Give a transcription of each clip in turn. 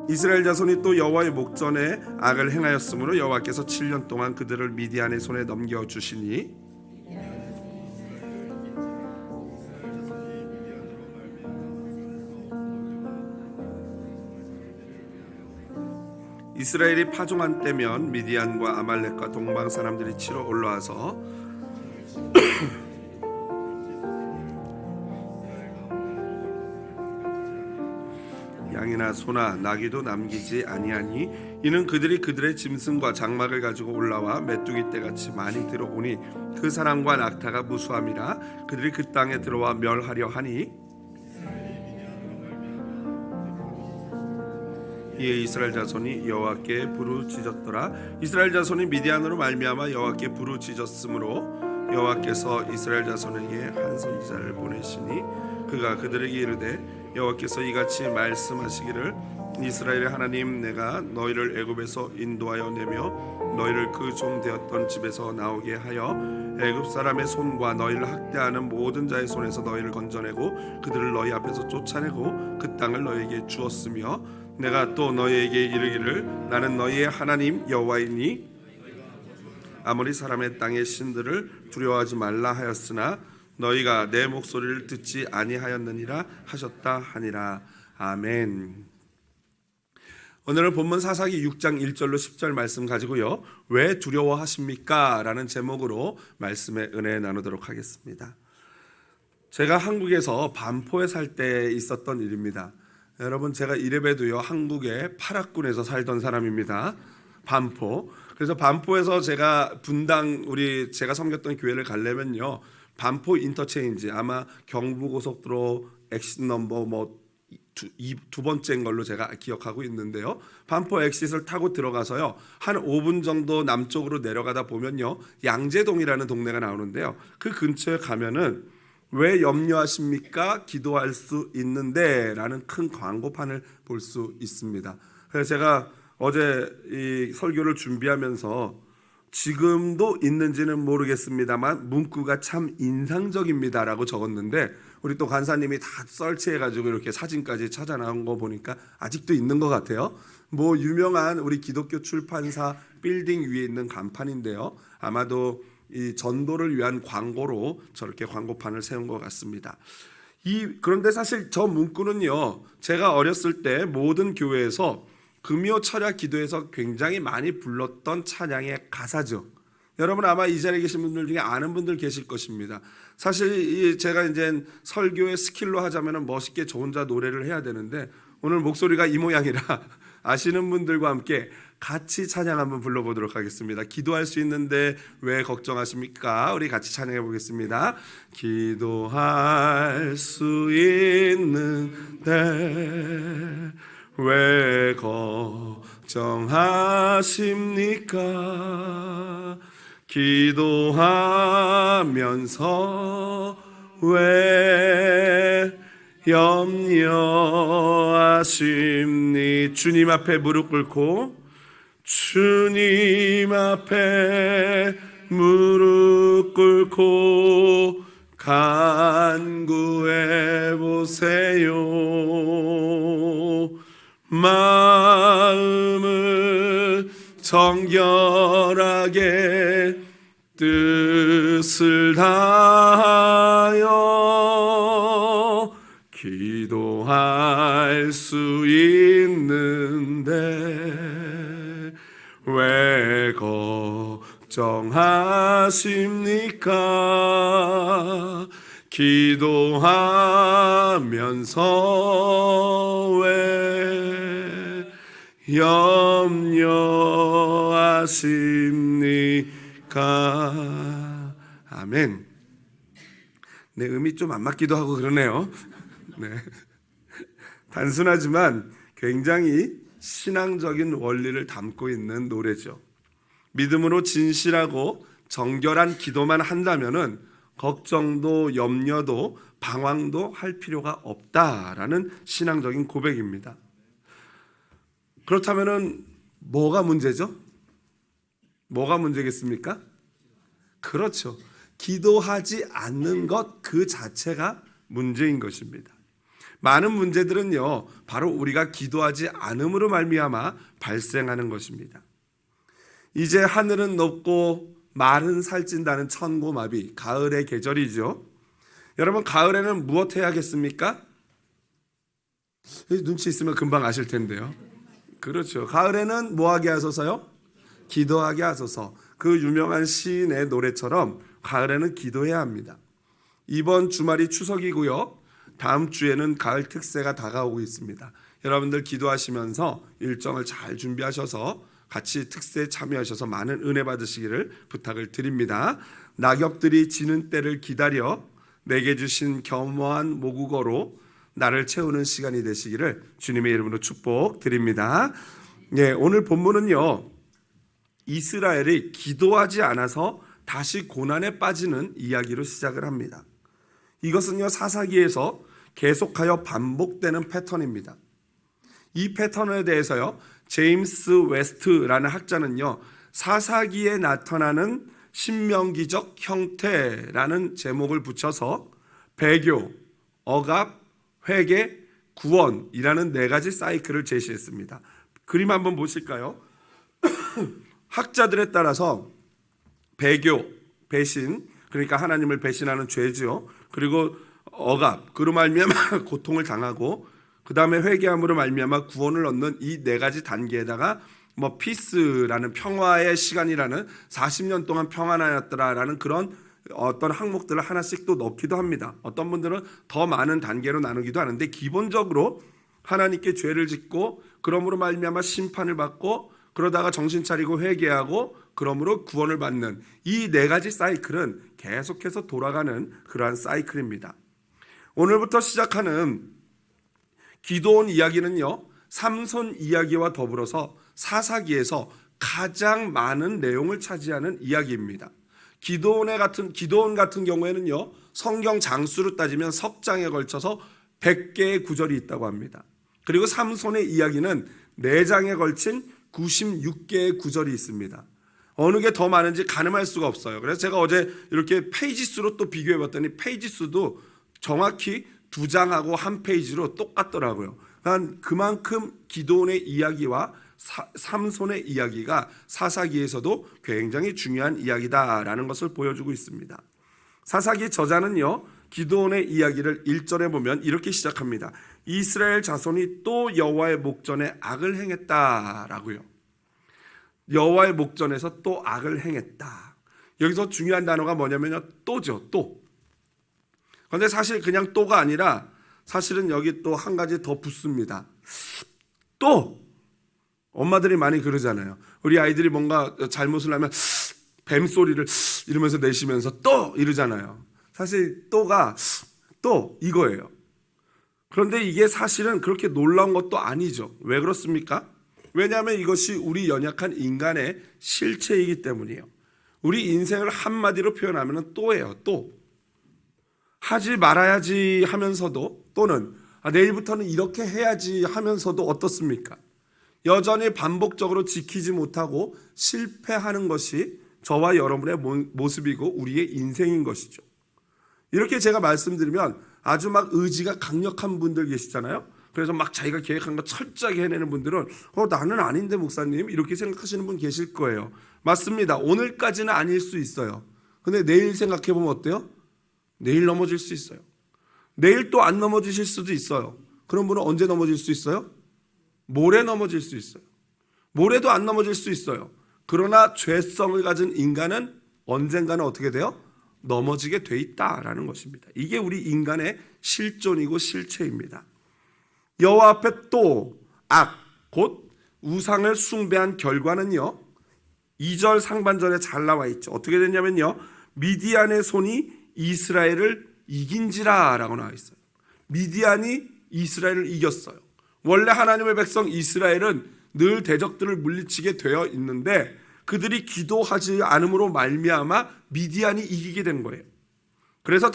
이스라엘 자손이 또 여호와의 목전에 악을 행하였으므로 여호와께서 7년 동안 그들을 미디안의 손에 넘겨주시니 이스라엘이 파종한 때면 미디안과 아말렉과 동방 사람들이 치러 올라와서 양이나 소나 나귀도 남기지 아니하니 이는 그들이 그들의 짐승과 장막을 가지고 올라와 메뚜기 떼같이 많이 들어오니 그 사람과 낙타가 무수함이라 그들이 그 땅에 들어와 멸하려 하니 이에 이스라엘 자손이 여호와께 부르짖었더라. 이스라엘 자손이 미디안으로 말미암아 여호와께 부르짖었으므로 여호와께서 이스라엘 자손에게 한 선지자를 보내시니 그가 그들에게 이르되 여호와께서 이같이 말씀하시기를 이스라엘의 하나님 내가 너희를 애굽에서 인도하여 내며 너희를 그 종 되었던 집에서 나오게 하여 애굽 사람의 손과 너희를 학대하는 모든 자의 손에서 너희를 건져내고 그들을 너희 앞에서 쫓아내고 그 땅을 너희에게 주었으며 내가 또 너희에게 이르기를 나는 너희의 하나님 여호와이니 아무리 사람의 땅의 신들을 두려워하지 말라 하였으나 너희가 내 목소리를 듣지 아니하였느니라 하셨다 하니라. 아멘. 오늘은 본문 사사기 6장 1절로 10절 말씀 가지고요. 왜 두려워하십니까? 라는 제목으로 말씀의 은혜 나누도록 하겠습니다. 제가 한국에서 반포에 살 때 있었던 일입니다. 여러분 제가 이래봬도요 한국의 파락군에서 살던 사람입니다. 반포. 그래서 반포에서 제가 분당 제가 섬겼던 교회를 가려면요 반포 인터체인지 아마 경부고속도로 엑시트 넘버 두 번째인 걸로 제가 기억하고 있는데요. 반포 엑시트를 타고 들어가서요 한 5분 정도 남쪽으로 내려가다 보면요 양재동이라는 동네가 나오는데요. 그 근처에 가면은 왜 염려하십니까? 기도할 수 있는데 라는 큰 광고판을 볼 수 있습니다. 그래서 제가 어제 이 설교를 준비하면서 지금도 있는지는 모르겠습니다만 문구가 참 인상적입니다 라고 적었는데 우리 또 간사님이 다 설치해가지고 이렇게 사진까지 찾아 나온 거 보니까 아직도 있는 것 같아요. 유명한 우리 기독교 출판사 빌딩 위에 있는 간판인데요. 아마도 이 전도를 위한 광고로 저렇게 광고판을 세운 것 같습니다. 그런데 사실 저 문구는요 제가 어렸을 때 모든 교회에서 금요 철야 기도에서 굉장히 많이 불렀던 찬양의 가사죠. 여러분 아마 이 자리에 계신 분들 중에 아는 분들 계실 것입니다. 사실 제가 이제 설교의 스킬로 하자면 멋있게 저 혼자 노래를 해야 되는데 오늘 목소리가 이 모양이라 아시는 분들과 함께 같이 찬양 한번 불러보도록 하겠습니다. 기도할 수 있는데 왜 걱정하십니까? 우리 같이 찬양해 보겠습니다. 기도할 수 있는데 왜 걱정하십니까? 기도하면서 왜 염려하십니? 주님 앞에 무릎 꿇고 주님 앞에 무릎 꿇고 간구해 보세요. 마음을 정결하게 뜻을 다하여 기도할 수 있는데 왜 걱정하십니까? 기도하면서 왜 염려하십니까? 아멘. 내 음이 좀 안 맞기도 하고 그러네요. 네. 단순하지만 굉장히 신앙적인 원리를 담고 있는 노래죠. 믿음으로 진실하고 정결한 기도만 한다면은 걱정도 염려도 방황도 할 필요가 없다라는 신앙적인 고백입니다. 그렇다면은 뭐가 문제죠? 뭐가 문제겠습니까? 그렇죠. 기도하지 않는 것 그 자체가 문제인 것입니다. 많은 문제들은요, 바로 우리가 기도하지 않음으로 말미암아 발생하는 것입니다. 이제 하늘은 높고 말은 살찐다는 천고마비, 가을의 계절이죠. 여러분, 가을에는 무엇 해야겠습니까? 눈치 있으면 금방 아실 텐데요. 그렇죠. 가을에는 뭐 하게 하소서요? 기도하게 하소서. 그 유명한 시인의 노래처럼 가을에는 기도해야 합니다. 이번 주말이 추석이고요. 다음 주에는 가을 특세가 다가오고 있습니다. 여러분들 기도하시면서 일정을 잘 준비하셔서 같이 특세에 참여하셔서 많은 은혜 받으시기를 부탁을 드립니다. 낙엽들이 지는 때를 기다려 내게 주신 겸허한 모국어로 나를 채우는 시간이 되시기를 주님의 이름으로 축복드립니다. 예, 오늘 본문은요, 이스라엘이 기도하지 않아서 다시 고난에 빠지는 이야기로 시작을 합니다. 이것은요, 사사기에서 계속하여 반복되는 패턴입니다. 이 패턴에 대해서요, 제임스 웨스트라는 학자는요, 사사기에 나타나는 신명기적 형태라는 제목을 붙여서 배교, 억압, 회개, 구원이라는 네 가지 사이클을 제시했습니다. 그림 한번 보실까요? 학자들에 따라서 배교, 배신, 그러니까 하나님을 배신하는 죄죠. 그리고 억압, 그로 말미암아 고통을 당하고, 그 다음에 회개함으로 말미암아 구원을 얻는 이 네 가지 단계에다가 뭐 피스라는 평화의 시간이라는 40년 동안 평안하였더라라는 그런 어떤 항목들을 하나씩 또 넣기도 합니다. 어떤 분들은 더 많은 단계로 나누기도 하는데, 기본적으로 하나님께 죄를 짓고 그러므로 말미암아 심판을 받고 그러다가 정신 차리고 회개하고 그러므로 구원을 받는 이 네 가지 사이클은 계속해서 돌아가는 그러한 사이클입니다. 오늘부터 시작하는 기도원 이야기는요, 삼손 이야기와 더불어서 사사기에서 가장 많은 내용을 차지하는 이야기입니다. 기도원 같은 경우에는요, 성경 장수로 따지면 석 장에 걸쳐서 100개의 구절이 있다고 합니다. 그리고 삼손의 이야기는 4장에 걸친 96개의 구절이 있습니다. 어느 게 더 많은지 가늠할 수가 없어요. 그래서 제가 어제 이렇게 페이지 수로 또 비교해 봤더니 페이지 수도 정확히 2장하고 한 페이지로 똑같더라고요. 그러니까 그만큼 기도원의 이야기와 삼손의 이야기가 사사기에서도 굉장히 중요한 이야기다라는 것을 보여주고 있습니다. 사사기 저자는요, 기도원의 이야기를 1절에 보면 이렇게 시작합니다. 이스라엘 자손이 또 여호와의 목전에 악을 행했다라고요. 여호와의 목전에서 또 악을 행했다. 여기서 중요한 단어가 뭐냐면요, 또죠, 또. 그런데 사실 그냥 또가 아니라 사실은 여기 또 한 가지 더 붙습니다. 또. 엄마들이 많이 그러잖아요. 우리 아이들이 뭔가 잘못을 하면 뱀소리를 이러면서 내쉬면서 또 이러잖아요. 사실 또가 또 이거예요. 그런데 이게 사실은 그렇게 놀라운 것도 아니죠. 왜 그렇습니까? 왜냐하면 이것이 우리 연약한 인간의 실체이기 때문이에요. 우리 인생을 한마디로 표현하면 또예요. 또. 하지 말아야지 하면서도, 또는 내일부터는 이렇게 해야지 하면서도 어떻습니까? 여전히 반복적으로 지키지 못하고 실패하는 것이 저와 여러분의 모습이고 우리의 인생인 것이죠. 이렇게 제가 말씀드리면 아주 막 의지가 강력한 분들 계시잖아요. 그래서 막 자기가 계획한 거 철저하게 해내는 분들은 나는 아닌데 목사님, 이렇게 생각하시는 분 계실 거예요. 맞습니다. 오늘까지는 아닐 수 있어요. 근데 내일 생각해 보면 어때요? 내일 넘어질 수 있어요. 내일 또 안 넘어지실 수도 있어요. 그런 분은 언제 넘어질 수 있어요? 모레 넘어질 수 있어요. 모레도 안 넘어질 수 있어요. 그러나 죄성을 가진 인간은 언젠가는 어떻게 돼요? 넘어지게 돼 있다라는 것입니다. 이게 우리 인간의 실존이고 실체입니다. 여호와 앞에 또 악, 곧 우상을 숭배한 결과는요, 2절 상반절에 잘 나와 있죠. 어떻게 됐냐면요, 미디안의 손이 이스라엘을 이긴지라 라고 나와 있어요. 미디안이 이스라엘을 이겼어요. 원래 하나님의 백성 이스라엘은 늘 대적들을 물리치게 되어 있는데 그들이 기도하지 않음으로 말미암아 미디안이 이기게 된 거예요. 그래서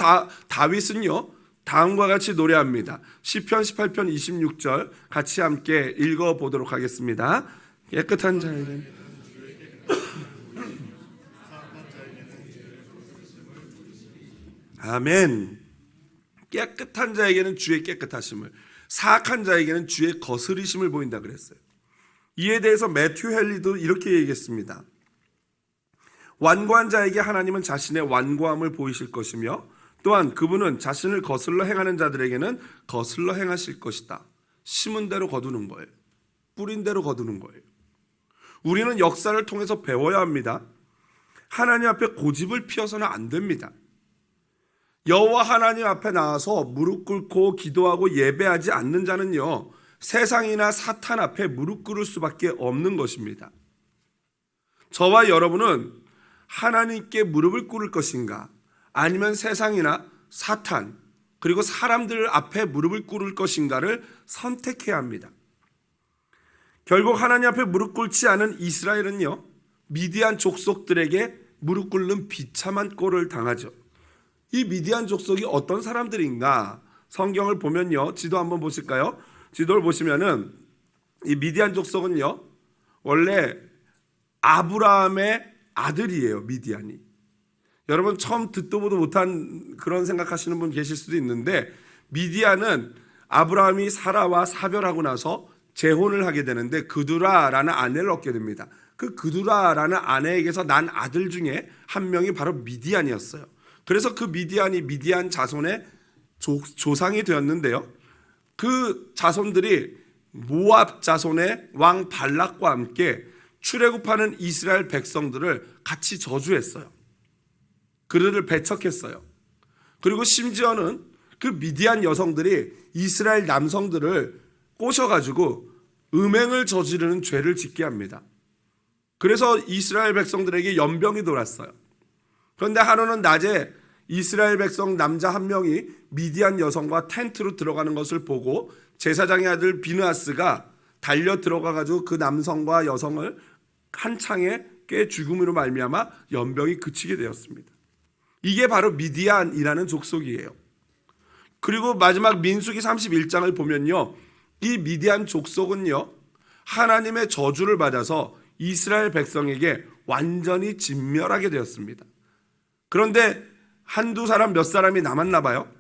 다윗은요, 다음과 같이 노래합니다. 시편 18편 26절 같이 함께 읽어보도록 하겠습니다. 깨끗한 자에게 아멘. 깨끗한 자에게는 주의 깨끗하심을, 사악한 자에게는 주의 거스리심을 보인다 그랬어요. 이에 대해서 매튜 헨리도 이렇게 얘기했습니다. 완고한 자에게 하나님은 자신의 완고함을 보이실 것이며 또한 그분은 자신을 거슬러 행하는 자들에게는 거슬러 행하실 것이다. 심은 대로 거두는 거예요. 뿌린 대로 거두는 거예요. 우리는 역사를 통해서 배워야 합니다. 하나님 앞에 고집을 피워서는 안 됩니다. 여호와 하나님 앞에 나와서 무릎 꿇고 기도하고 예배하지 않는 자는요, 세상이나 사탄 앞에 무릎 꿇을 수밖에 없는 것입니다. 저와 여러분은 하나님께 무릎을 꿇을 것인가, 아니면 세상이나 사탄 그리고 사람들 앞에 무릎을 꿇을 것인가를 선택해야 합니다. 결국 하나님 앞에 무릎 꿇지 않은 이스라엘은요, 미디안 족속들에게 무릎 꿇는 비참한 꼴을 당하죠. 이 미디안 족속이 어떤 사람들인가? 성경을 보면요, 지도 한번 보실까요? 지도를 보시면은 이 미디안 족속은요, 원래 아브라함의 아들이에요. 미디안이. 여러분 처음 듣도 보도 못한 그런 생각하시는 분 계실 수도 있는데, 미디안은 아브라함이 사라와 사별하고 나서 재혼을 하게 되는데 그두라라는 아내를 얻게 됩니다. 그 그두라라는 아내에게서 난 아들 중에 한 명이 바로 미디안이었어요. 그래서 그 미디안이 미디안 자손의 조상이 되었는데요, 그 자손들이 모압 자손의 왕 발락과 함께 출애굽하는 이스라엘 백성들을 같이 저주했어요. 그들을 배척했어요. 그리고 심지어는 그 미디안 여성들이 이스라엘 남성들을 꼬셔가지고 음행을 저지르는 죄를 짓게 합니다. 그래서 이스라엘 백성들에게 연병이 돌았어요. 그런데 하루는 낮에 이스라엘 백성 남자 한 명이 미디안 여성과 텐트로 들어가는 것을 보고 제사장의 아들 비느하스가 달려 들어가가지고 그 남성과 여성을 한 창에 꿰 죽음으로 말미암아 연병이 그치게 되었습니다. 이게 바로 미디안이라는 족속이에요. 그리고 마지막 민수기 31장을 보면요, 이 미디안 족속은요, 하나님의 저주를 받아서 이스라엘 백성에게 완전히 진멸하게 되었습니다. 그런데 한두 사람 몇 사람이 남았나 봐요.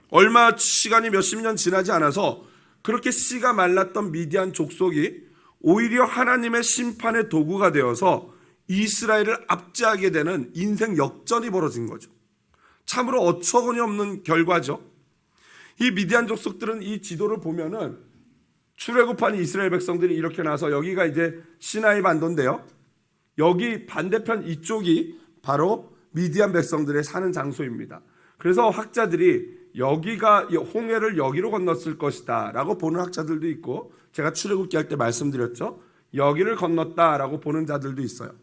얼마 시간이 몇십 년 지나지 않아서 그렇게 씨가 말랐던 미디안 족속이 오히려 하나님의 심판의 도구가 되어서 이스라엘을 압제하게 되는 인생 역전이 벌어진 거죠. 참으로 어처구니 없는 결과죠. 이 미디안 족속들은 이 지도를 보면은 출애굽한 이스라엘 백성들이 이렇게 나서 여기가 이제 시나이 반도인데요, 여기 반대편 이쪽이 바로 미디안 백성들의 사는 장소입니다. 그래서 학자들이 여기가 홍해를 여기로 건넜을 것이다 라고 보는 학자들도 있고, 제가 출애굽기 할 때 말씀드렸죠, 여기를 건넜다라고 보는 자들도 있어요.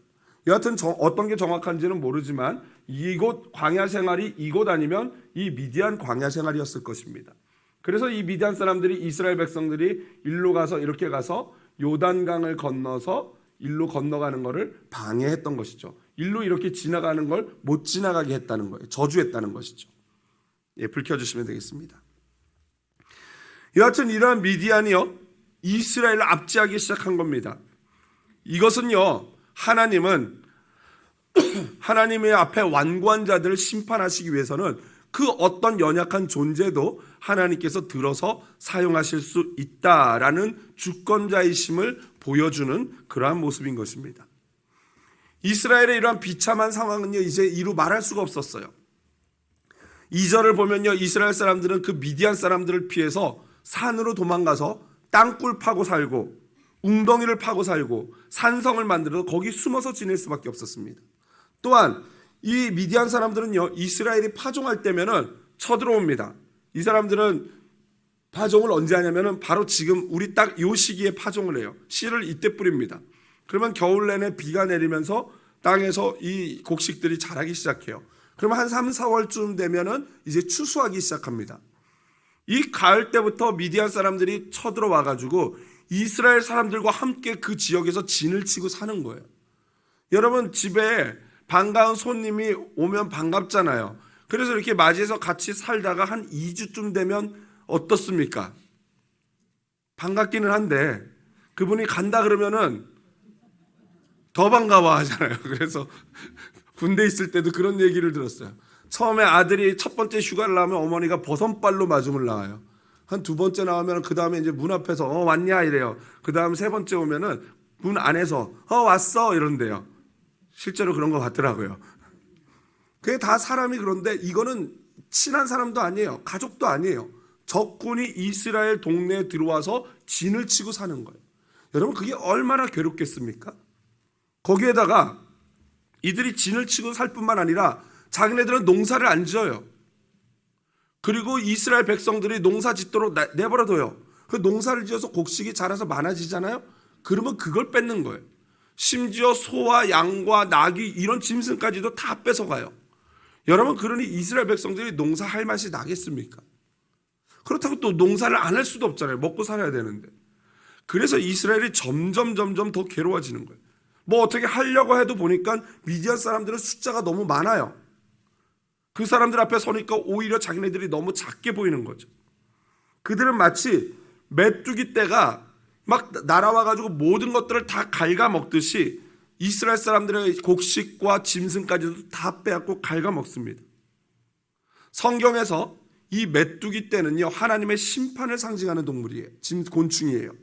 여하튼 어떤 게 정확한지는 모르지만 이곳 광야 생활이 이곳 아니면 이 미디안 광야 생활이었을 것입니다. 그래서 이 미디안 사람들이 이스라엘 백성들이 일로 가서 이렇게 가서 요단강을 건너서 일로 건너가는 것을 방해했던 것이죠. 일로 이렇게 지나가는 걸 못 지나가게 했다는 거예요. 저주했다는 것이죠. 예, 불 켜주시면 되겠습니다. 여하튼 이러한 미디안이요, 이스라엘을 압제하기 시작한 겁니다. 이것은요, 하나님은 하나님의 앞에 완고한 자들을 심판하시기 위해서는 그 어떤 연약한 존재도 하나님께서 들어서 사용하실 수 있다라는 주권자이심을 보여주는 그러한 모습인 것입니다. 이스라엘의 이러한 비참한 상황은요, 이제 이루 말할 수가 없었어요. 2절을 보면요, 이스라엘 사람들은 그 미디안 사람들을 피해서 산으로 도망가서 땅굴 파고 살고 웅덩이를 파고 살고 산성을 만들어서 거기 숨어서 지낼 수밖에 없었습니다. 또한 이 미디안 사람들은요, 이스라엘이 파종할 때면은 쳐들어옵니다. 이 사람들은 파종을 언제 하냐면은 바로 지금 우리 딱 요 시기에 파종을 해요. 씨를 이때 뿌립니다. 그러면 겨울 내내 비가 내리면서 땅에서 이 곡식들이 자라기 시작해요. 그러면 한 3, 4월쯤 되면은 이제 추수하기 시작합니다. 이 가을 때부터 미디안 사람들이 쳐들어와 가지고 이스라엘 사람들과 함께 그 지역에서 진을 치고 사는 거예요. 여러분 집에 반가운 손님이 오면 반갑잖아요. 그래서 이렇게 맞이해서 같이 살다가 한 2주쯤 되면 어떻습니까? 반갑기는 한데 그분이 간다 그러면은 더 반가워 하잖아요. 그래서 군대 있을 때도 그런 얘기를 들었어요. 처음에 아들이 첫 번째 휴가를 나오면 어머니가 버선발로 마중을 나와요. 한 두 번째 나오면 그 다음에 이제 문 앞에서 왔냐 이래요. 그 다음 세 번째 오면은 문 안에서 왔어 이런대요. 실제로 그런 것 같더라고요. 그게 다 사람이 그런데 이거는 친한 사람도 아니에요. 가족도 아니에요. 적군이 이스라엘 동네에 들어와서 진을 치고 사는 거예요. 여러분 그게 얼마나 괴롭겠습니까? 거기에다가 이들이 진을 치고 살 뿐만 아니라 자기네들은 농사를 안 지어요. 그리고 이스라엘 백성들이 농사 짓도록 내버려둬요. 그 농사를 지어서 곡식이 자라서 많아지잖아요. 그러면 그걸 뺏는 거예요. 심지어 소와 양과 나귀 이런 짐승까지도 다 뺏어가요. 여러분 그러니 이스라엘 백성들이 농사할 맛이 나겠습니까? 그렇다고 또 농사를 안 할 수도 없잖아요. 먹고 살아야 되는데. 그래서 이스라엘이 점점 더 괴로워지는 거예요. 뭐 어떻게 하려고 해도 보니까 미디안 사람들은 숫자가 너무 많아요. 그 사람들 앞에 서니까 오히려 자기네들이 너무 작게 보이는 거죠. 그들은 마치 메뚜기 떼가 막 날아와가지고 모든 것들을 다 갉아먹듯이 이스라엘 사람들의 곡식과 짐승까지도 다 빼앗고 갉아먹습니다. 성경에서 이 메뚜기 떼는요 하나님의 심판을 상징하는 동물이에요. 곤충이에요.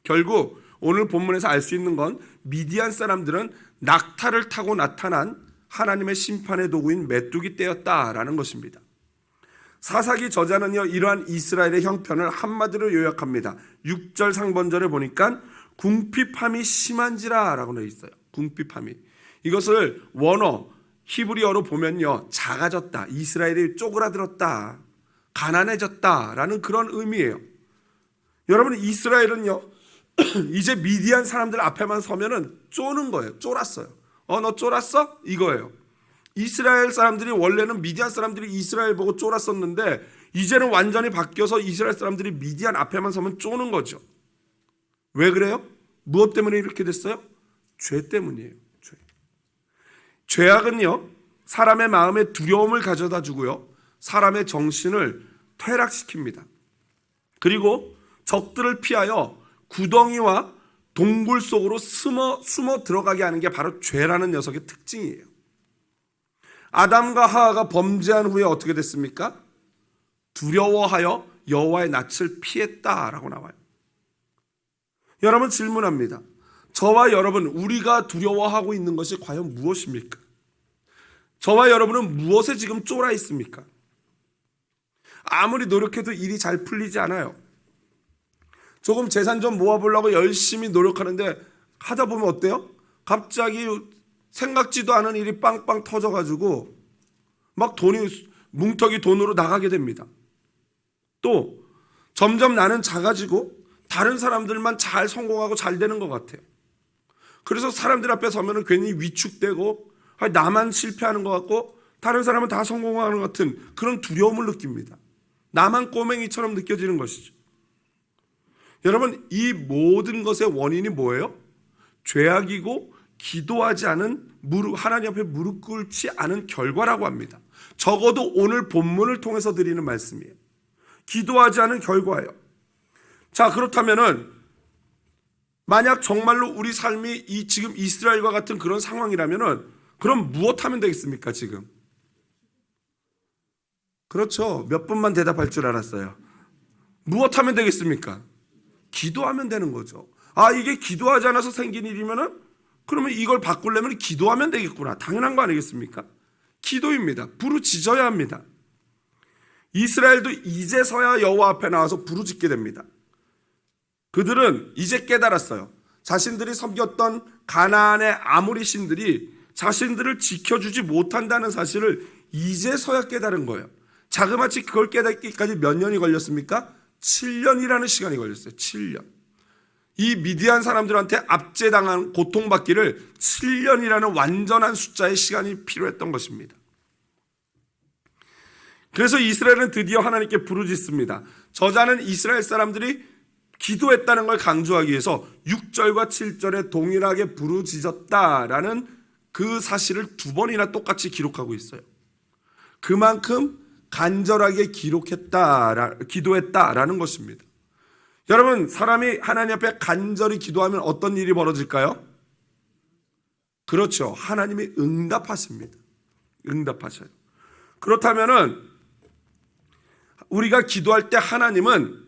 결국 오늘 본문에서 알 수 있는 건 미디안 사람들은 낙타를 타고 나타난 하나님의 심판의 도구인 메뚜기 떼였다라는 것입니다. 사사기 저자는요 이러한 이스라엘의 형편을 한마디로 요약합니다. 6절 상반절에 보니까 궁핍함이 심한지라 라고 되어 있어요. 궁핍함이. 이것을 원어 히브리어로 보면요 작아졌다, 이스라엘이 쪼그라들었다, 가난해졌다 라는 그런 의미예요. 여러분 이스라엘은요 이제 미디안 사람들 앞에만 서면은 쪼는 거예요. 쫄았어요. 너 쫄았어? 이거예요. 이스라엘 사람들이 원래는 미디안 사람들이 이스라엘 보고 쫄았었는데 이제는 완전히 바뀌어서 이스라엘 사람들이 미디안 앞에만 서면 쪼는 거죠. 왜 그래요? 무엇 때문에 이렇게 됐어요? 죄 때문이에요. 죄악은요 사람의 마음에 두려움을 가져다 주고요 사람의 정신을 퇴락시킵니다. 그리고 적들을 피하여 구덩이와 동굴 속으로 숨어 들어가게 하는 게 바로 죄라는 녀석의 특징이에요. 아담과 하와가 범죄한 후에 어떻게 됐습니까? 두려워하여 여호와의 낯을 피했다라고 나와요. 여러분 질문합니다. 저와 여러분 우리가 두려워하고 있는 것이 과연 무엇입니까? 저와 여러분은 무엇에 지금 쫄아 있습니까? 아무리 노력해도 일이 잘 풀리지 않아요. 조금 재산 좀 모아보려고 열심히 노력하는데 하다 보면 어때요? 갑자기 생각지도 않은 일이 빵빵 터져가지고 막 뭉텅이 돈으로 나가게 됩니다. 또 점점 나는 작아지고 다른 사람들만 잘 성공하고 잘 되는 것 같아요. 그래서 사람들 앞에 서면은 괜히 위축되고 나만 실패하는 것 같고 다른 사람은 다 성공하는 것 같은 그런 두려움을 느낍니다. 나만 꼬맹이처럼 느껴지는 것이죠. 여러분 이 모든 것의 원인이 뭐예요? 죄악이고 기도하지 않은 하나님 앞에 무릎 꿇지 않은 결과라고 합니다. 적어도 오늘 본문을 통해서 드리는 말씀이에요. 기도하지 않은 결과예요. 자 그렇다면은 만약 정말로 우리 삶이 지금 이스라엘과 같은 그런 상황이라면은 그럼 무엇하면 되겠습니까 지금? 그렇죠. 몇 분만 대답할 줄 알았어요. 무엇하면 되겠습니까? 기도하면 되는 거죠. 이게 기도하지 않아서 생긴 일이면은 그러면 이걸 바꾸려면 기도하면 되겠구나. 당연한 거 아니겠습니까? 기도입니다. 부르짖어야 합니다. 이스라엘도 이제서야 여호와 앞에 나와서 부르짖게 됩니다. 그들은 이제 깨달았어요. 자신들이 섬겼던 가나안의 아모리 신들이 자신들을 지켜주지 못한다는 사실을 이제서야 깨달은 거예요. 자그마치 그걸 깨닫기까지 몇 년이 걸렸습니까? 7년이라는 시간이 걸렸어요. 7년. 이 미디안 사람들한테 압제당한 고통받기를 7년이라는 완전한 숫자의 시간이 필요했던 것입니다. 그래서 이스라엘은 드디어 하나님께 부르짖습니다. 저자는 이스라엘 사람들이 기도했다는 걸 강조하기 위해서 6절과 7절에 동일하게 부르짖었다라는 그 사실을 두 번이나 똑같이 기록하고 있어요. 그만큼 간절하게 기도했다라는 것입니다. 여러분 사람이 하나님 앞에 간절히 기도하면 어떤 일이 벌어질까요? 그렇죠. 하나님이 응답하십니다. 응답하셔요. 그렇다면은 우리가 기도할 때 하나님은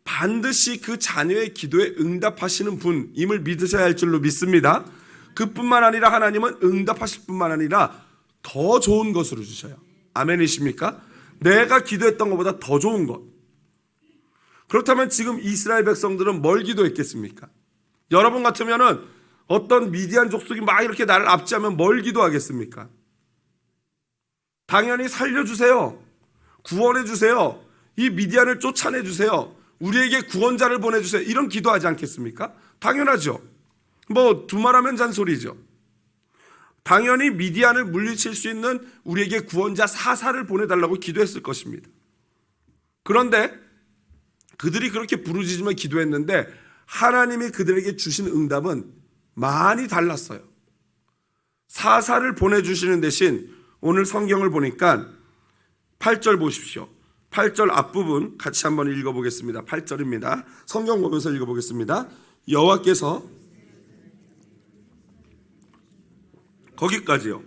반드시 그 자녀의 기도에 응답하시는 분임을 믿으셔야 할 줄로 믿습니다. 그뿐만 아니라 하나님은 응답하실 뿐만 아니라 더 좋은 것으로 주셔요. 아멘이십니까? 내가 기도했던 것보다 더 좋은 것. 그렇다면 지금 이스라엘 백성들은 뭘 기도했겠습니까? 여러분 같으면은 어떤 미디안 족속이 막 이렇게 나를 압제하면 뭘 기도하겠습니까? 당연히 살려주세요. 구원해주세요. 이 미디안을 쫓아내주세요. 우리에게 구원자를 보내주세요. 이런 기도하지 않겠습니까? 당연하죠. 뭐 두말하면 잔소리죠. 당연히 미디안을 물리칠 수 있는 우리에게 구원자 사사를 보내달라고 기도했을 것입니다. 그런데 그들이 그렇게 부르짖으며 기도했는데 하나님이 그들에게 주신 응답은 많이 달랐어요. 사사를 보내주시는 대신 오늘 성경을 보니까 8절 보십시오. 8절 앞부분 같이 한번 읽어보겠습니다. 8절입니다. 성경 보면서 읽어보겠습니다. 여호와께서 거기까지요.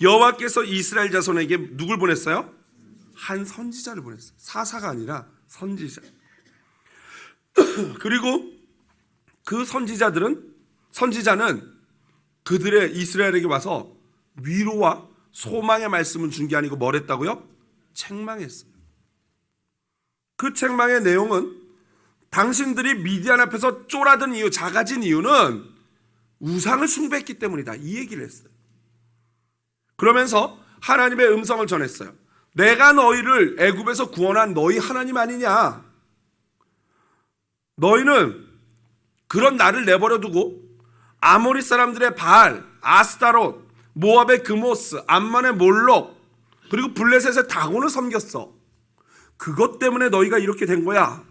여호와께서 이스라엘 자손에게 누굴 보냈어요? 한 선지자를 보냈어요. 사사가 아니라 선지자. 그리고 그 선지자는 그들의 이스라엘에게 와서 위로와 소망의 말씀을 준 게 아니고 뭘 했다고요? 책망했어요. 그 책망의 내용은 당신들이 미디안 앞에서 쫄아든 이유, 작아진 이유는 우상을 숭배했기 때문이다. 이 얘기를 했어요. 그러면서 하나님의 음성을 전했어요. 내가 너희를 애굽에서 구원한 너희 하나님 아니냐? 너희는 그런 나를 내버려 두고 아모리 사람들의 바알, 아스타롯, 모압의 그모스, 암몬의 몰록, 그리고 블레셋의 다곤을 섬겼어. 그것 때문에 너희가 이렇게 된 거야.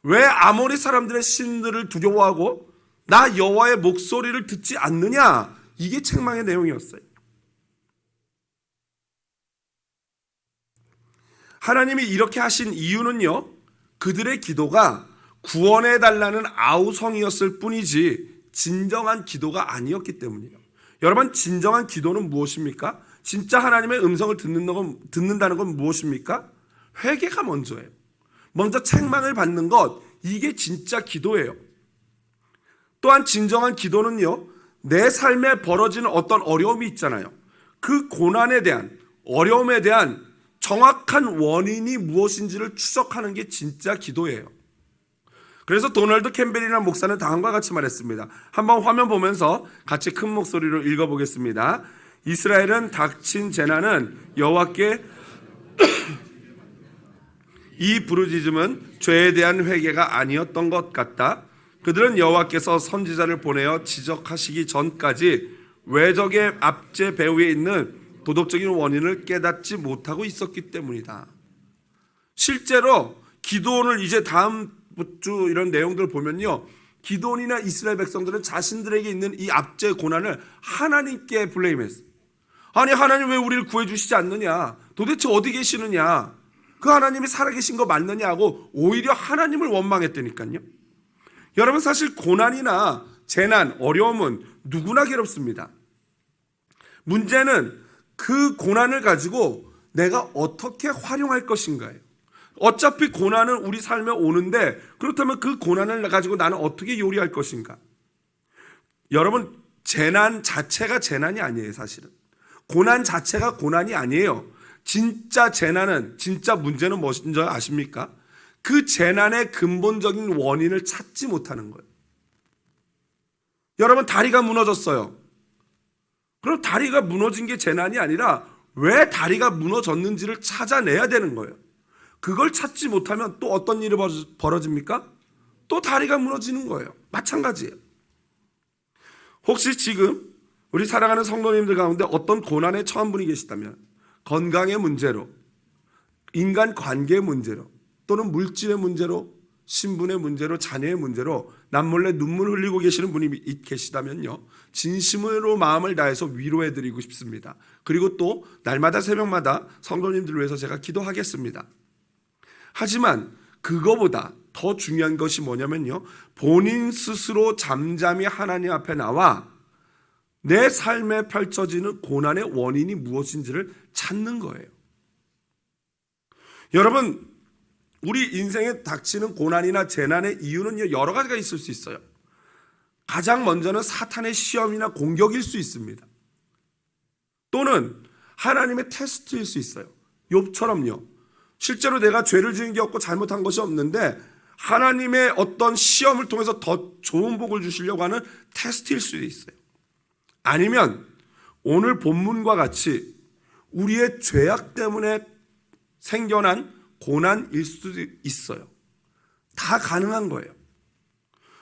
왜 아모리 사람들의 신들을 두려워하고 나 여호와의 목소리를 듣지 않느냐? 이게 책망의 내용이었어요. 하나님이 이렇게 하신 이유는요, 그들의 기도가 구원해달라는 아우성이었을 뿐이지 진정한 기도가 아니었기 때문이에요. 여러분, 진정한 기도는 무엇입니까? 진짜 하나님의 음성을 듣는다는 건 무엇입니까? 회개가 먼저예요. 먼저 책망을 받는 것, 이게 진짜 기도예요. 또한 진정한 기도는요, 내 삶에 벌어지는 어떤 어려움이 있잖아요. 그 고난에 대한, 어려움에 대한 정확한 원인이 무엇인지를 추적하는 게 진짜 기도예요. 그래서 도널드 캠벨이라는 목사는 다음과 같이 말했습니다. 한번 화면 보면서 같이 큰 목소리로 읽어보겠습니다. 이스라엘은 닥친 재난은 여호와께 이 부르짖음은 죄에 대한 회개가 아니었던 것 같다. 그들은 여호와께서 선지자를 보내어 지적하시기 전까지 외적의 압제 배후에 있는 도덕적인 원인을 깨닫지 못하고 있었기 때문이다. 실제로 기드온을 이제 다음 주 이런 내용들을 보면요, 기드온이나 이스라엘 백성들은 자신들에게 있는 이 압제 고난을 하나님께 블레임했어요. 아니, 하나님 왜 우리를 구해주시지 않느냐? 도대체 어디 계시느냐? 그 하나님이 살아계신 거 맞느냐 하고 오히려 하나님을 원망했다니까요. 여러분, 사실 고난이나 재난, 어려움은 누구나 괴롭습니다. 문제는 그 고난을 가지고 내가 어떻게 활용할 것인가요? 어차피 고난은 우리 삶에 오는데 그렇다면 그 고난을 가지고 나는 어떻게 요리할 것인가? 여러분, 재난 자체가 재난이 아니에요. 사실은 고난 자체가 고난이 아니에요. 진짜 재난은, 진짜 문제는 무엇인지 아십니까? 그 재난의 근본적인 원인을 찾지 못하는 거예요. 여러분, 다리가 무너졌어요. 그럼 다리가 무너진 게 재난이 아니라 왜 다리가 무너졌는지를 찾아내야 되는 거예요. 그걸 찾지 못하면 또 어떤 일이 벌어집니까? 또 다리가 무너지는 거예요. 마찬가지예요. 혹시 지금 우리 사랑하는 성도님들 가운데 어떤 고난에 처한 분이 계시다면, 건강의 문제로, 인간 관계의 문제로, 또는 물질의 문제로, 신분의 문제로, 자녀의 문제로 남몰래 눈물 흘리고 계시는 분이 계시다면요, 진심으로 마음을 다해서 위로해드리고 싶습니다. 그리고 또 날마다 새벽마다 성도님들을 위해서 제가 기도하겠습니다. 하지만 그거보다 더 중요한 것이 뭐냐면요, 본인 스스로 잠잠히 하나님 앞에 나와 내 삶에 펼쳐지는 고난의 원인이 무엇인지를 찾는 거예요. 여러분, 우리 인생에 닥치는 고난이나 재난의 이유는 여러 가지가 있을 수 있어요. 가장 먼저는 사탄의 시험이나 공격일 수 있습니다. 또는 하나님의 테스트일 수 있어요. 욥처럼요. 실제로 내가 죄를 지은 게 없고 잘못한 것이 없는데 하나님의 어떤 시험을 통해서 더 좋은 복을 주시려고 하는 테스트일 수도 있어요. 아니면 오늘 본문과 같이 우리의 죄악 때문에 생겨난 고난일 수도 있어요. 다 가능한 거예요.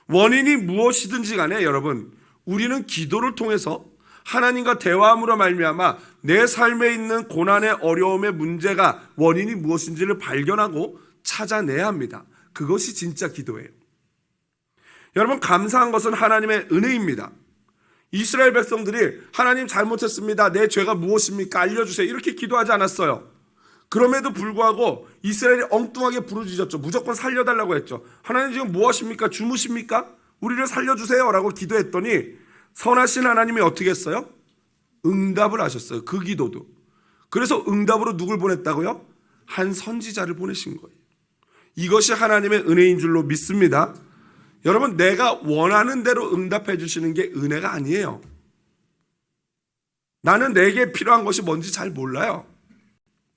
원인이 무엇이든지 간에 여러분, 우리는 기도를 통해서 하나님과 대화함으로 말미암아 내 삶에 있는 고난의 어려움의 문제가 원인이 무엇인지를 발견하고 찾아내야 합니다. 그것이 진짜 기도예요. 여러분, 감사한 것은 하나님의 은혜입니다. 이스라엘 백성들이 하나님 잘못했습니다. 내 죄가 무엇입니까? 알려주세요. 이렇게 기도하지 않았어요. 그럼에도 불구하고 이스라엘이 엉뚱하게 부르짖었죠. 무조건 살려달라고 했죠. 하나님 지금 무엇입니까? 주무십니까? 우리를 살려주세요 라고 기도했더니 선하신 하나님이 어떻게 했어요? 응답을 하셨어요. 그 기도도. 그래서 응답으로 누굴 보냈다고요? 한 선지자를 보내신 거예요. 이것이 하나님의 은혜인 줄로 믿습니다. 여러분, 내가 원하는 대로 응답해 주시는 게 은혜가 아니에요. 나는 내게 필요한 것이 뭔지 잘 몰라요.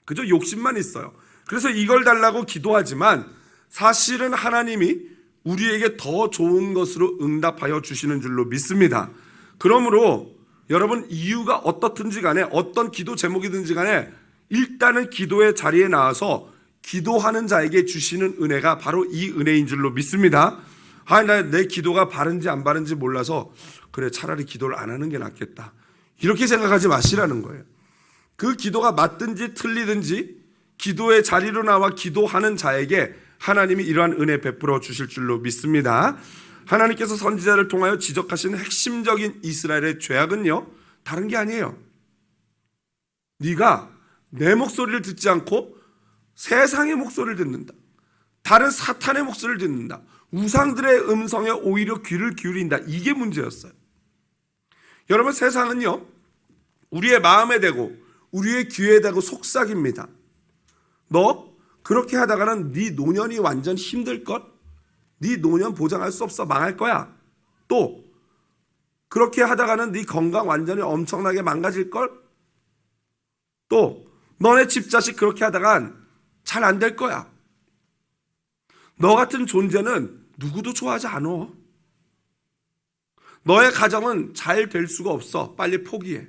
그저 욕심만 있어요. 그래서 이걸 달라고 기도하지만 사실은 하나님이 우리에게 더 좋은 것으로 응답하여 주시는 줄로 믿습니다. 그러므로 여러분, 이유가 어떻든지 간에 어떤 기도 제목이든지 간에 일단은 기도의 자리에 나와서 기도하는 자에게 주시는 은혜가 바로 이 은혜인 줄로 믿습니다. 내 기도가 바른지 안 바른지 몰라서 그래 차라리 기도를 안 하는 게 낫겠다, 이렇게 생각하지 마시라는 거예요. 그 기도가 맞든지 틀리든지 기도의 자리로 나와 기도하는 자에게 하나님이 이러한 은혜 베풀어 주실 줄로 믿습니다. 하나님께서 선지자를 통하여 지적하신 핵심적인 이스라엘의 죄악은요, 다른 게 아니에요. 네가 내 목소리를 듣지 않고 세상의 목소리를 듣는다. 다른 사탄의 목소리를 듣는다. 우상들의 음성에 오히려 귀를 기울인다. 이게 문제였어요. 여러분, 세상은요, 우리의 마음에 대고 우리의 귀에 대고 속삭입니다. 너 그렇게 하다가는 네 노년이 완전 힘들걸? 네 노년 보장할 수 없어. 망할 거야. 또 그렇게 하다가는 네 건강 완전히 엄청나게 망가질걸? 또 너네 집자식 그렇게 하다간 잘 안 될 거야. 너 같은 존재는 누구도 좋아하지 않아. 너의 가정은 잘 될 수가 없어. 빨리 포기해.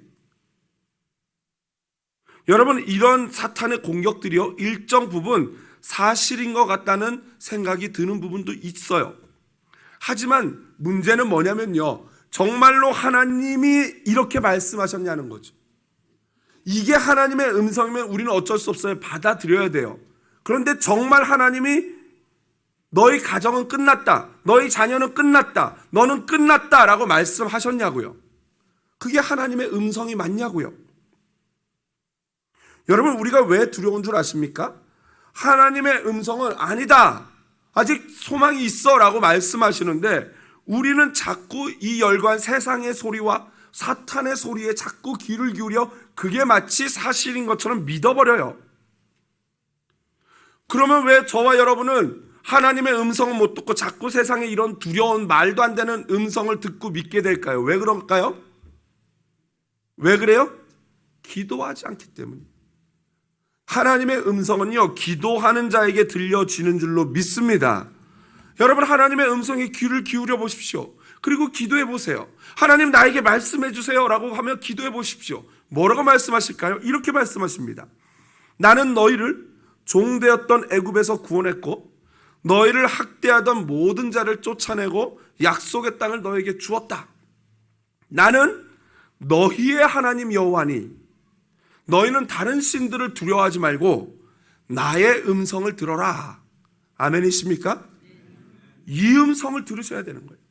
여러분, 이런 사탄의 공격들이요, 일정 부분 사실인 것 같다는 생각이 드는 부분도 있어요. 하지만 문제는 뭐냐면요, 정말로 하나님이 이렇게 말씀하셨냐는 거죠. 이게 하나님의 음성이면 우리는 어쩔 수 없어요. 받아들여야 돼요. 그런데 정말 하나님이 너희 가정은 끝났다, 너희 자녀는 끝났다, 너는 끝났다 라고 말씀하셨냐고요. 그게 하나님의 음성이 맞냐고요. 여러분, 우리가 왜 두려운 줄 아십니까? 하나님의 음성은 아니다, 아직 소망이 있어 라고 말씀하시는데 우리는 자꾸 이 열관 세상의 소리와 사탄의 소리에 자꾸 귀를 기울여 그게 마치 사실인 것처럼 믿어버려요. 그러면 왜 저와 여러분은 하나님의 음성을 못 듣고 자꾸 세상에 이런 두려운 말도 안 되는 음성을 듣고 믿게 될까요? 왜 그럴까요? 왜 그래요? 기도하지 않기 때문입니다. 하나님의 음성은요, 기도하는 자에게 들려지는 줄로 믿습니다. 여러분, 하나님의 음성에 귀를 기울여 보십시오. 그리고 기도해 보세요. 하나님, 나에게 말씀해 주세요 라고 하며 기도해 보십시오. 뭐라고 말씀하실까요? 이렇게 말씀하십니다. 나는 너희를 종되었던 애굽에서 구원했고 너희를 학대하던 모든 자를 쫓아내고 약속의 땅을 너에게 주었다. 나는 너희의 하나님 여호와니 너희는 다른 신들을 두려워하지 말고 나의 음성을 들어라. 아멘이십니까? 이 음성을 들으셔야 되는 거예요.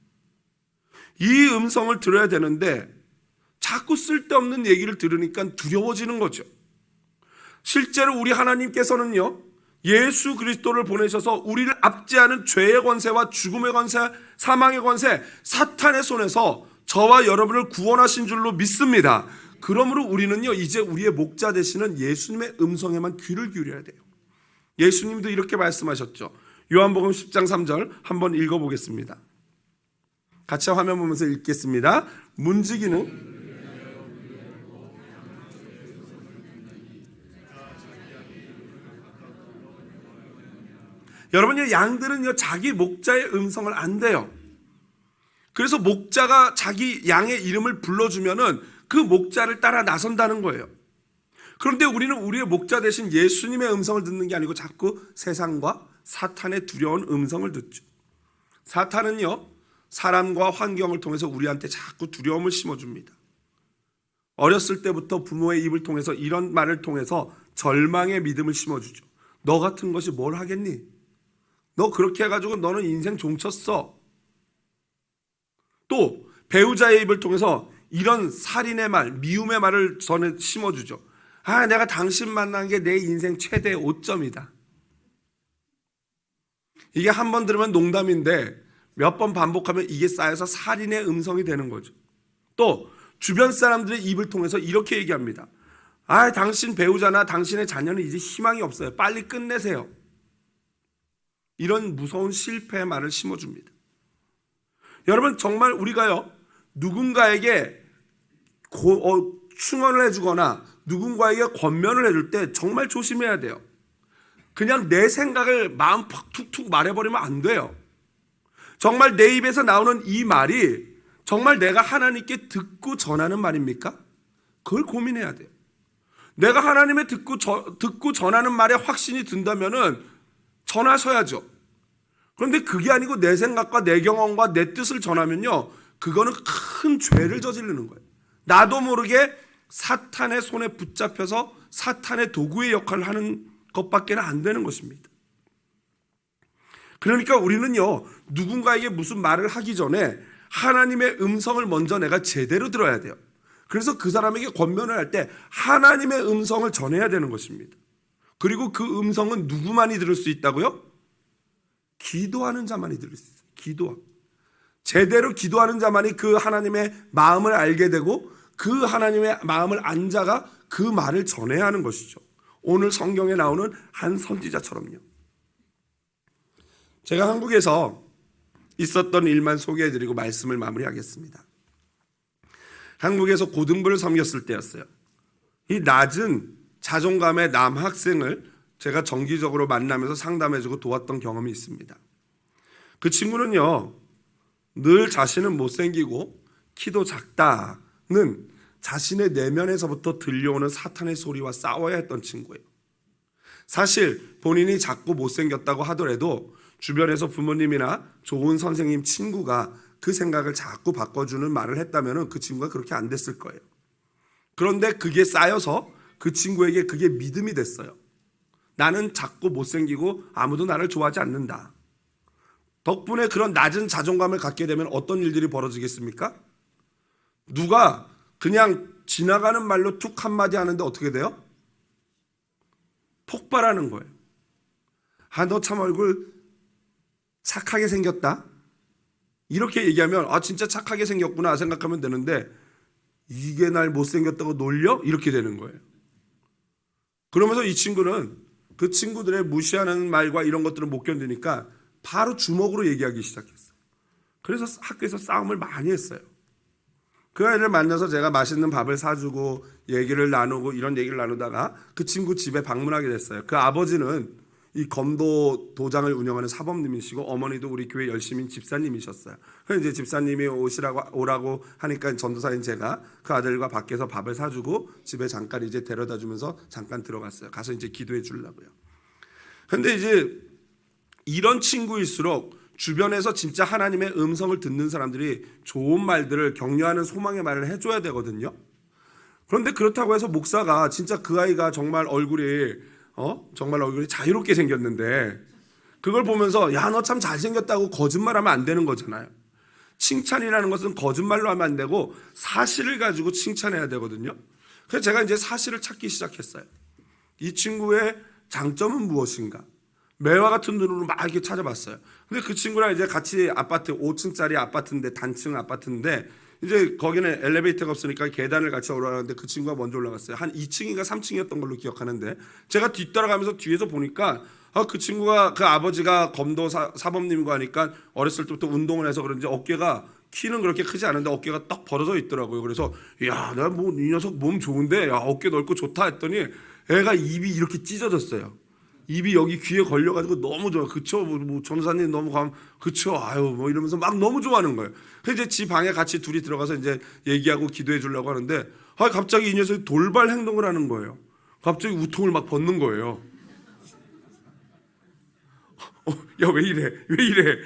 이 음성을 들어야 되는데 자꾸 쓸데없는 얘기를 들으니까 두려워지는 거죠. 실제로 우리 하나님께서는요, 예수 그리스도를 보내셔서 우리를 압제하는 죄의 권세와 죽음의 권세, 사망의 권세, 사탄의 손에서 저와 여러분을 구원하신 줄로 믿습니다. 그러므로 우리는요, 이제 우리의 목자 되시는 예수님의 음성에만 귀를 기울여야 돼요. 예수님도 이렇게 말씀하셨죠. 요한복음 10장 3절 한번 읽어보겠습니다. 같이 화면 보면서 읽겠습니다. 문지기는 여러분요, 양들은요 자기 목자의 음성을 안 돼요. 그래서 목자가 자기 양의 이름을 불러주면은 그 목자를 따라 나선다는 거예요. 그런데 우리는 우리의 목자 대신 예수님의 음성을 듣는 게 아니고 자꾸 세상과 사탄의 두려운 음성을 듣죠. 사탄은요, 사람과 환경을 통해서 우리한테 자꾸 두려움을 심어줍니다. 어렸을 때부터 부모의 입을 통해서 이런 말을 통해서 절망의 믿음을 심어주죠. 너 같은 것이 뭘 하겠니? 너 그렇게 해가지고 너는 인생 종쳤어. 또 배우자의 입을 통해서 이런 살인의 말, 미움의 말을 전에 심어주죠. 아, 내가 당신 만난 게 내 인생 최대의 오점이다. 이게 한 번 들으면 농담인데 몇 번 반복하면 이게 쌓여서 살인의 음성이 되는 거죠. 또 주변 사람들의 입을 통해서 이렇게 얘기합니다. 아, 당신 배우자나 당신의 자녀는 이제 희망이 없어요. 빨리 끝내세요. 이런 무서운 실패의 말을 심어줍니다. 여러분, 정말 우리가요, 누군가에게 충언을 해주거나 누군가에게 권면을 해줄 때 정말 조심해야 돼요. 그냥 내 생각을 마음 팍 툭툭 말해버리면 안 돼요. 정말 내 입에서 나오는 이 말이 정말 내가 하나님께 듣고 전하는 말입니까? 그걸 고민해야 돼요. 내가 하나님의 듣고 전하는 말에 확신이 든다면은 전하셔야죠. 그런데 그게 아니고 내 생각과 내 경험과 내 뜻을 전하면요, 그거는 큰 죄를 저지르는 거예요. 나도 모르게 사탄의 손에 붙잡혀서 사탄의 도구의 역할을 하는 것밖에 안 되는 것입니다. 그러니까 우리는요, 누군가에게 무슨 말을 하기 전에 하나님의 음성을 먼저 내가 제대로 들어야 돼요. 그래서 그 사람에게 권면을 할 때 하나님의 음성을 전해야 되는 것입니다. 그리고 그 음성은 누구만이 들을 수 있다고요? 기도하는 자만이 들을 수 있어요. 제대로 기도하는 자만이 그 하나님의 마음을 알게 되고 그 하나님의 마음을 안 자가 그 말을 전해야 하는 것이죠. 오늘 성경에 나오는 한 선지자처럼요. 제가 한국에서 있었던 일만 소개해드리고 말씀을 마무리하겠습니다. 한국에서 고등부를 섬겼을 때였어요. 이 낮은 자존감의 남학생을 제가 정기적으로 만나면서 상담해주고 도왔던 경험이 있습니다. 그 친구는요, 늘 자신은 못생기고 키도 작다는 자신의 내면에서부터 들려오는 사탄의 소리와 싸워야 했던 친구예요. 사실 본인이 작고 못생겼다고 하더라도 주변에서 부모님이나 좋은 선생님, 친구가 그 생각을 자꾸 바꿔주는 말을 했다면 그 친구가 그렇게 안 됐을 거예요. 그런데 그게 쌓여서 그 친구에게 그게 믿음이 됐어요. 나는 작고 못생기고 아무도 나를 좋아하지 않는다. 덕분에 그런 낮은 자존감을 갖게 되면 어떤 일들이 벌어지겠습니까? 누가 그냥 지나가는 말로 툭 한마디 하는데 어떻게 돼요? 폭발하는 거예요. 아, 너 참 얼굴 착하게 생겼다. 이렇게 얘기하면 아, 진짜 착하게 생겼구나 생각하면 되는데 이게 날 못생겼다고 놀려? 이렇게 되는 거예요. 그러면서 이 친구는 그 친구들의 무시하는 말과 이런 것들을 못 견디니까 바로 주먹으로 얘기하기 시작했어요. 그래서 학교에서 싸움을 많이 했어요. 그 아이를 만나서 제가 맛있는 밥을 사주고 얘기를 나누고 이런 얘기를 나누다가 그 친구 집에 방문하게 됐어요. 그 아버지는 이 검도 도장을 운영하는 사범님이시고 어머니도 우리 교회 열심인 집사님이셨어요. 그래서 이제 집사님이 오라고 하니까 전도사인 제가 그 아들과 밖에서 밥을 사주고 집에 잠깐 이제 데려다 주면서 잠깐 들어갔어요. 가서 이제 기도해 주려고요. 근데 이제 이런 친구일수록 주변에서 진짜 하나님의 음성을 듣는 사람들이 좋은 말들을 격려하는 소망의 말을 해줘야 되거든요. 그런데 그렇다고 해서 목사가 진짜 그 아이가 정말 얼굴이 자유롭게 생겼는데 그걸 보면서 야, 너 참 잘생겼다고 거짓말하면 안 되는 거잖아요. 칭찬이라는 것은 거짓말로 하면 안 되고 사실을 가지고 칭찬해야 되거든요. 그래서 제가 이제 사실을 찾기 시작했어요. 이 친구의 장점은 무엇인가? 매와 같은 눈으로 막 이렇게 찾아봤어요. 근데 그 친구랑 이제 같이 아파트 5층짜리 아파트인데 단층 아파트인데 이제 거기는 엘리베이터가 없으니까 계단을 같이 올라가는데 그 친구가 먼저 올라갔어요. 한 2층인가 3층이었던 걸로 기억하는데 제가 뒤따라가면서 뒤에서 보니까 그 친구가 그 아버지가 검도 사범님이고 하니까 어렸을 때부터 운동을 해서 그런지 어깨가 키는 그렇게 크지 않은데 어깨가 딱 벌어져 있더라고요. 그래서 야, 나 뭐 이 녀석 몸 좋은데 야, 어깨 넓고 좋다 했더니 애가 입이 이렇게 찢어졌어요. 입이 여기 귀에 걸려가지고 너무 좋아. 그쵸? 뭐 전사님 너무 그쵸? 아유 뭐 이러면서 막 너무 좋아하는 거예요. 그래서 이제 지 방에 같이 둘이 들어가서 이제 얘기하고 기도해 주려고 하는데 갑자기 이 녀석이 돌발 행동을 하는 거예요. 갑자기 우통을 막 벗는 거예요. 야, 왜 이래? 왜 이래?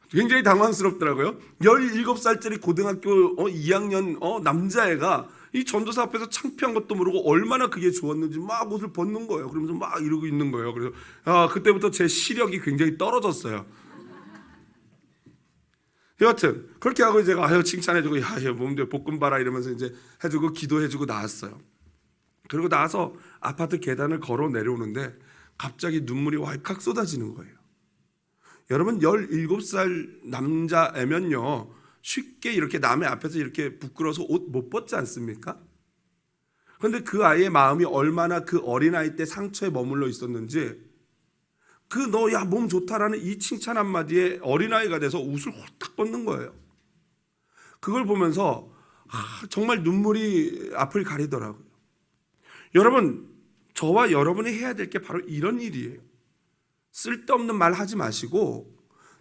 굉장히 당황스럽더라고요. 17살짜리 고등학교 2학년 남자애가 이 전도사 앞에서 창피한 것도 모르고 얼마나 그게 좋았는지 막 옷을 벗는 거예요. 그러면서 막 이러고 있는 거예요. 그래서 그때부터 제 시력이 굉장히 떨어졌어요. 여하튼 그렇게 하고 제가 칭찬해주고 야, 몸도 볶음 봐라 이러면서 이제 해주고 기도해주고 나왔어요. 그리고 나와서 아파트 계단을 걸어 내려오는데 갑자기 눈물이 왈칵 쏟아지는 거예요. 여러분 17살 남자애면요 쉽게 이렇게 남의 앞에서 이렇게 부끄러워서 옷 못 벗지 않습니까? 그런데 그 아이의 마음이 얼마나 그 어린아이 때 상처에 머물러 있었는지 그 너 야 몸 좋다라는 이 칭찬 한마디에 어린아이가 돼서 옷을 홀딱 벗는 거예요. 그걸 보면서 정말 눈물이 앞을 가리더라고요. 여러분 저와 여러분이 해야 될 게 바로 이런 일이에요. 쓸데없는 말 하지 마시고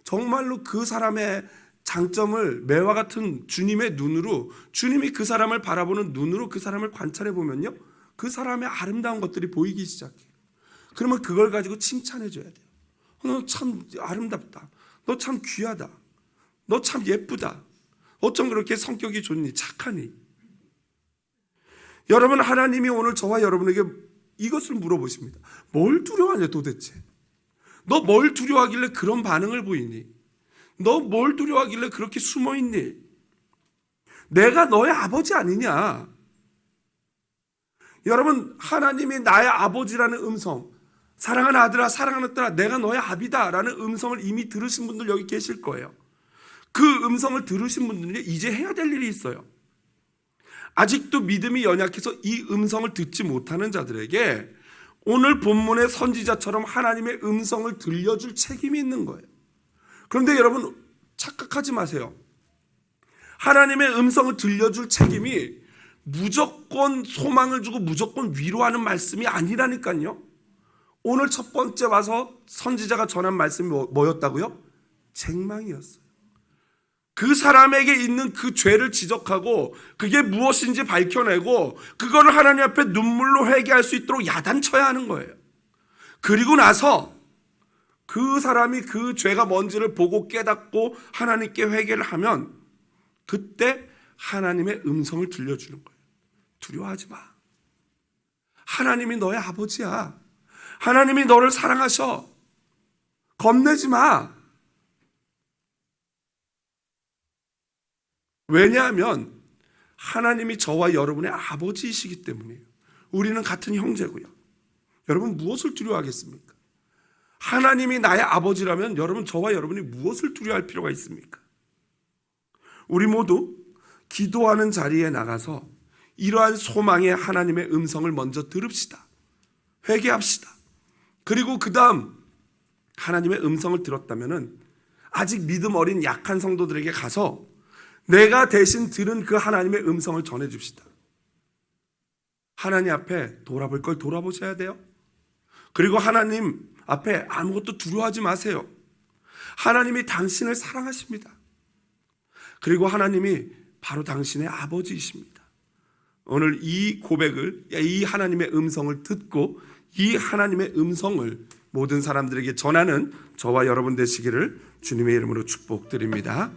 정말로 그 사람의 장점을 매와 같은 주님의 눈으로 주님이 그 사람을 바라보는 눈으로 그 사람을 관찰해 보면요 그 사람의 아름다운 것들이 보이기 시작해요. 그러면 그걸 가지고 칭찬해 줘야 돼요. 너 참 아름답다. 너 참 귀하다. 너 참 예쁘다. 어쩜 그렇게 성격이 좋니? 착하니? 여러분 하나님이 오늘 저와 여러분에게 이것을 물어보십니다. 뭘 두려워하냐 도대체? 너 뭘 두려워하길래 그런 반응을 보이니? 너 뭘 두려워하길래 그렇게 숨어있니? 내가 너의 아버지 아니냐? 여러분 하나님이 나의 아버지라는 음성, 사랑하는 아들아 사랑하는 딸아 내가 너의 아비다 라는 음성을 이미 들으신 분들 여기 계실 거예요. 그 음성을 들으신 분들이 이제 해야 될 일이 있어요. 아직도 믿음이 연약해서 이 음성을 듣지 못하는 자들에게 오늘 본문의 선지자처럼 하나님의 음성을 들려줄 책임이 있는 거예요. 그런데 여러분 착각하지 마세요. 하나님의 음성을 들려줄 책임이 무조건 소망을 주고 무조건 위로하는 말씀이 아니라니까요. 오늘 첫 번째 와서 선지자가 전한 말씀이 뭐였다고요? 책망이었어요. 그 사람에게 있는 그 죄를 지적하고 그게 무엇인지 밝혀내고 그거를 하나님 앞에 눈물로 회개할 수 있도록 야단쳐야 하는 거예요. 그리고 나서 그 사람이 그 죄가 뭔지를 보고 깨닫고 하나님께 회개를 하면 그때 하나님의 음성을 들려주는 거예요. 두려워하지 마. 하나님이 너의 아버지야. 하나님이 너를 사랑하셔. 겁내지 마. 왜냐하면 하나님이 저와 여러분의 아버지이시기 때문이에요. 우리는 같은 형제고요. 여러분 무엇을 두려워하겠습니까? 하나님이 나의 아버지라면 여러분 저와 여러분이 무엇을 두려워할 필요가 있습니까? 우리 모두 기도하는 자리에 나가서 이러한 소망의 하나님의 음성을 먼저 들읍시다. 회개합시다. 그리고 그 다음 하나님의 음성을 들었다면 아직 믿음 어린 약한 성도들에게 가서 내가 대신 들은 그 하나님의 음성을 전해줍시다. 하나님 앞에 돌아볼 걸 돌아보셔야 돼요. 그리고 하나님 앞에 아무것도 두려워하지 마세요. 하나님이 당신을 사랑하십니다. 그리고 하나님이 바로 당신의 아버지이십니다. 오늘 이 고백을, 이 하나님의 음성을 듣고 이 하나님의 음성을 모든 사람들에게 전하는 저와 여러분 되시기를 주님의 이름으로 축복드립니다.